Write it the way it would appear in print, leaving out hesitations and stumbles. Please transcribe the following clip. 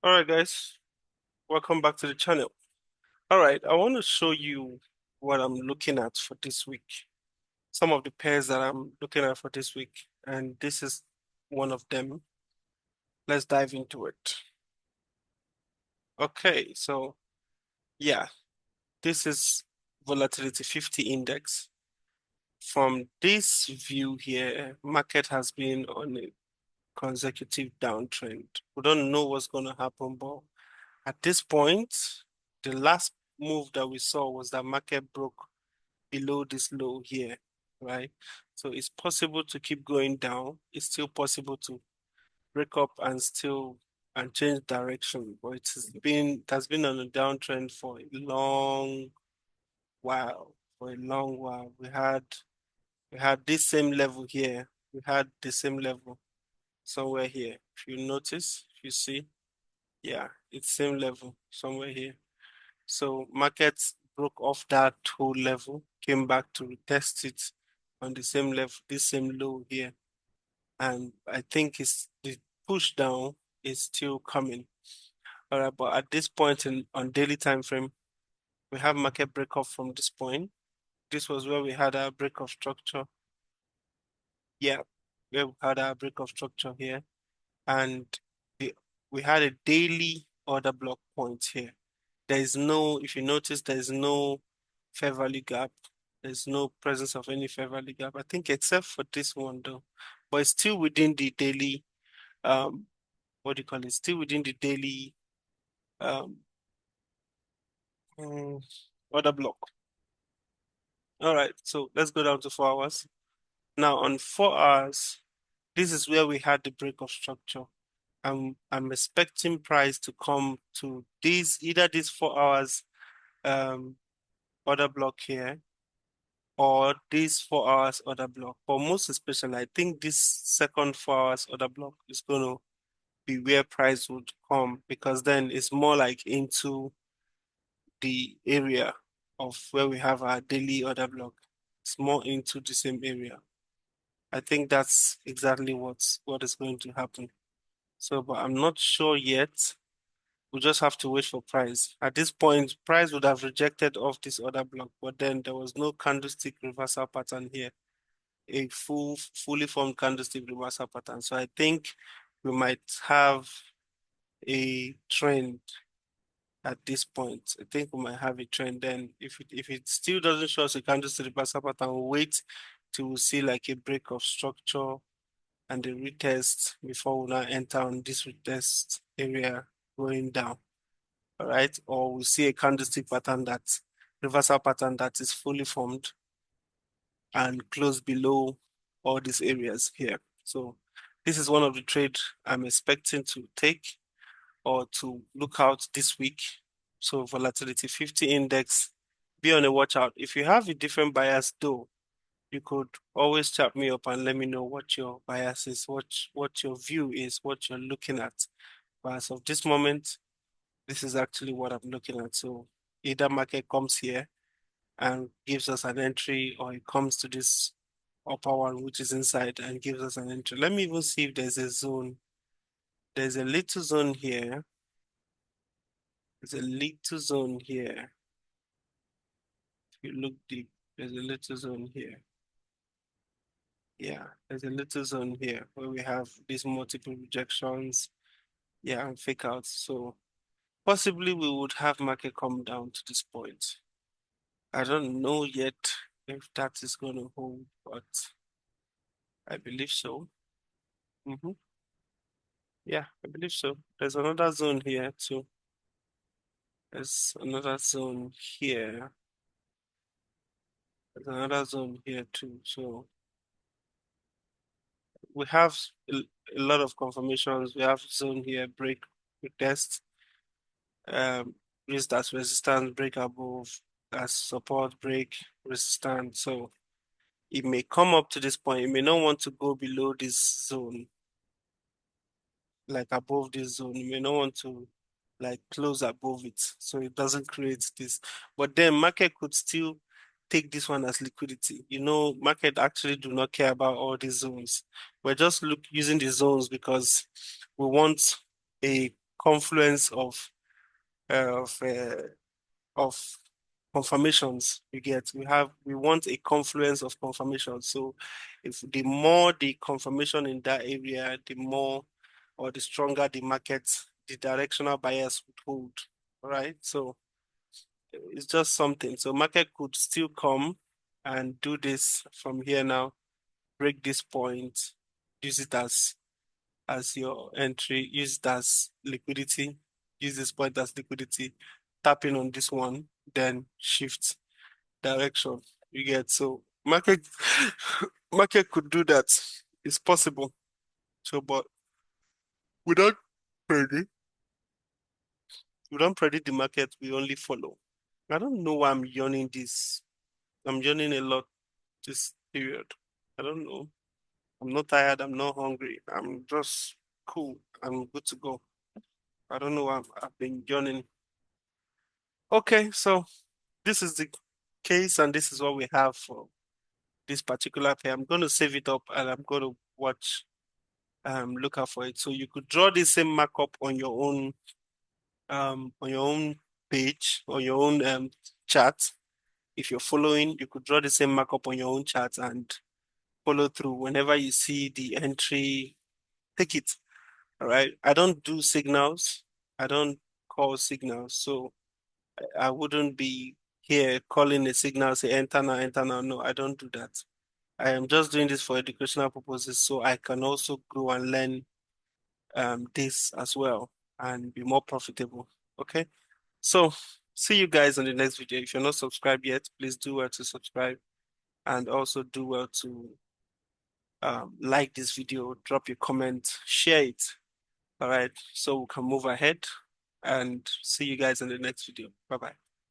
All right, guys, welcome back to the channel. All right, I want to show you what I'm looking at for this week. Some of the pairs that I'm looking at for this week, and this is one of them. Let's dive into it. Okay, so yeah, this is Volatility 50 index. From this view here, market has been on a consecutive downtrend. We don't know what's going to happen, but at this point, the last move that we saw was that market broke below this low here, right? So it's possible to keep going down. It's still possible to break up and change direction, but it has been on a downtrend for a long while. For a long while, we had this same level here. We had the same level somewhere here. If you notice, if you see, yeah, it's same level somewhere here. So markets broke off that whole level, came back to retest it on the same level, this same low here. And I think it's the push down is still coming. All right, but at this point in on daily time frame, we have market break off from this point. This was where we had our break of structure. Yeah, where we had our break of structure here. And the, we had a daily order block point here. There is no, if you notice, there is no fair value gap. There's no presence of any fair value gap. I think except for this one though, but it's still within the daily, um, what do you call it? Still within the daily, um, mm, order block. All right, so let's go down to 4 hours. Now on 4 hours, this is where we had the break of structure. I'm expecting price to come to either this 4 hours um order block here or this 4 hours order block. But most especially, I think this second 4 hours order block is going to be where price would come because then it's more like into the area of where we have our daily order block. It's more into the same area. I think that's exactly what is going to happen. So, but I'm not sure yet. We just have to wait for price. At this point, price would have rejected off this order block, but then there was no candlestick reversal pattern here. A fully formed candlestick reversal pattern. So I think we might have a trend at this point. I think we might have a trend then. If it still doesn't show us a candlestick reversal pattern, we'll wait till we see like a break of structure and a retest before we now enter on this retest area going down. All right. Or we see a candlestick pattern reversal pattern that is fully formed and close below all these areas here. So this is one of the trades I'm expecting to take or to look out this week. So volatility 50 index, be on a watch out. If you have a different bias though, you could always chat me up and let me know what your bias is, what your view is, what you're looking at. But as of this moment, this is actually what I'm looking at. So either market comes here and gives us an entry, or it comes to this upper one which is inside and gives us an entry. Let me even see if there's a zone. There's a little zone here. There's a little zone here. If you look deep, there's a little zone here. Yeah, there's a little zone here where we have these multiple rejections, yeah, and fake outs. So possibly we would have market come down to this point. I don't know yet if that is going to hold, but I believe so. Hmm. Yeah, I believe so. There's another zone here too. There's another zone here. There's another zone here too. So we have a lot of confirmations. We have zone here, break, retest, use as resistance, break above, as support, break, resistance. So it may come up to this point. It may not want to go below this zone, like above this zone. You may not want to like close above it so it doesn't create this. But then market could still take this one as liquidity. Market actually do not care about all these zones. We're just using the zones because we want a confluence uh, of uh, of confirmations you get. We want a confluence of confirmations. So if the more the confirmation in that area, the more or the stronger the market, the directional bias would hold. All right. So it's just something. So market could still come and do this from here now, break this point, use it as your entry, use it as liquidity, use this point as liquidity, tap in on this one, then shift direction. You get so market market could do that. It's possible. So, but we don't predict. We don't predict the market. We only follow. I don't know why I'm yawning this. I'm yawning a lot this period. I don't know. I'm not tired. I'm not hungry. I'm just cool. I'm good to go. I don't know why I've been yawning. Okay, so this is the case, and this is what we have for this particular pair. I'm going to save it up, and I'm going to watch look out for it. So you could draw the same markup on your own page, on your own chart. If you're following, you could draw the same markup on your own chart and follow through. Whenever you see the entry, take it. All right. I don't do signals. I don't call signals. So I wouldn't be here calling a signal, say enter now, enter now. No, I don't do that. I am just doing this for educational purposes so I can also grow and learn this as well and be more profitable. Okay. So see you guys on the next video. If you're not subscribed yet, please do well to subscribe and also do well to like this video, drop your comment, share it. All right. So we can move ahead and see you guys in the next video. Bye bye.